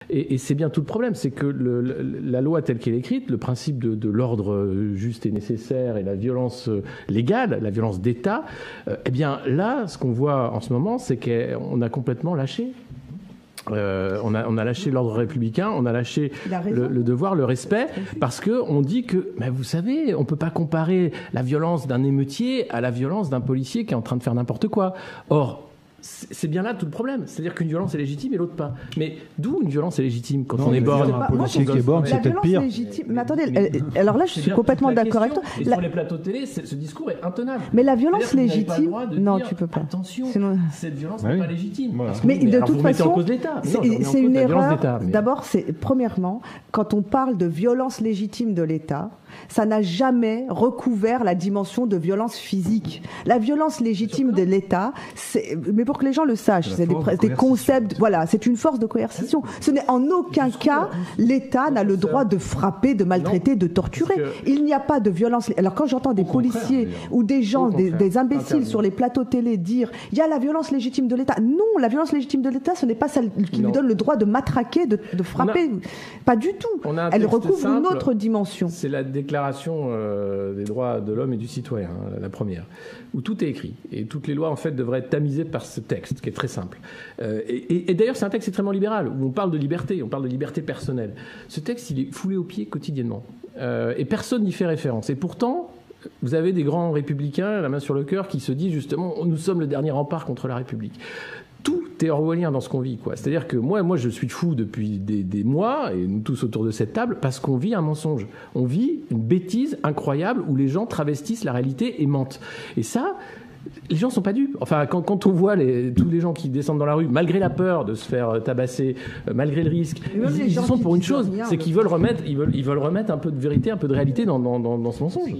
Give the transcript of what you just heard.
Et c'est bien tout le problème, c'est que la loi telle qu'elle est écrite, le principe de l'ordre juste et nécessaire et la violence légale, la violence d'État, eh bien là, ce qu'on voit en ce moment, c'est qu'on a complètement lâché. On a lâché l'ordre républicain, on a lâché le devoir, le respect, parce qu'on dit que, mais vous savez, on ne peut pas comparer la violence d'un émeutier à la violence d'un policier qui est en train de faire n'importe quoi. Or, c'est bien là tout le problème. C'est-à-dire qu'une violence est légitime et l'autre pas. Mais d'où une violence est légitime quand on est borgne? Un policier qui est borgne, c'est peut-être pire. Mais attendez, alors là, je suis complètement d'accord avec toi. Et sur les plateaux télé, ce discours est intenable. Mais la violence légitime, non, tu peux pas. Attention, cette violence n'est pas légitime. Mais de toute façon, c'est une erreur. Mais... D'abord, premièrement, quand on parle de violence légitime de l'État, ça n'a jamais recouvert la dimension de violence physique. La violence légitime de l'État, mais pour que les gens le sachent, c'est des concepts, voilà, c'est une force de coercition. Ce n'est en aucun cas, l'État n'a le droit de frapper, de maltraiter, de torturer. Il n'y a pas de violence. Alors quand j'entends des policiers ou des gens, des imbéciles sur les plateaux télé dire « il y a la violence légitime de l'État ». Non, la violence légitime de l'État, ce n'est pas celle qui lui donne le droit de matraquer, de frapper. Pas du tout. Elle recouvre une autre dimension. C'est la déclaration des droits de l'homme et du citoyen, la première, où tout est écrit. Et toutes les lois, en fait, devraient être tamisées par ce texte, qui est très simple. Et d'ailleurs, c'est un texte extrêmement libéral, où on parle de liberté personnelle. Ce texte, il est foulé aux pieds quotidiennement. Et personne n'y fait référence. Et pourtant, vous avez des grands républicains, la main sur le cœur, qui se disent justement « nous sommes le dernier rempart contre la République ». Tout est orwellien dans ce qu'on vit, quoi. C'est-à-dire que moi, je suis fou depuis des mois, et nous tous autour de cette table, parce qu'on vit un mensonge. On vit une bêtise incroyable où les gens travestissent la réalité et mentent. Et ça, les gens sont pas dupes. Enfin, quand on voit tous les gens qui descendent dans la rue, malgré la peur de se faire tabasser, malgré le risque, ils y sont pour une chose, c'est qu'ils veulent remettre un peu de vérité, un peu de réalité dans ce mensonge.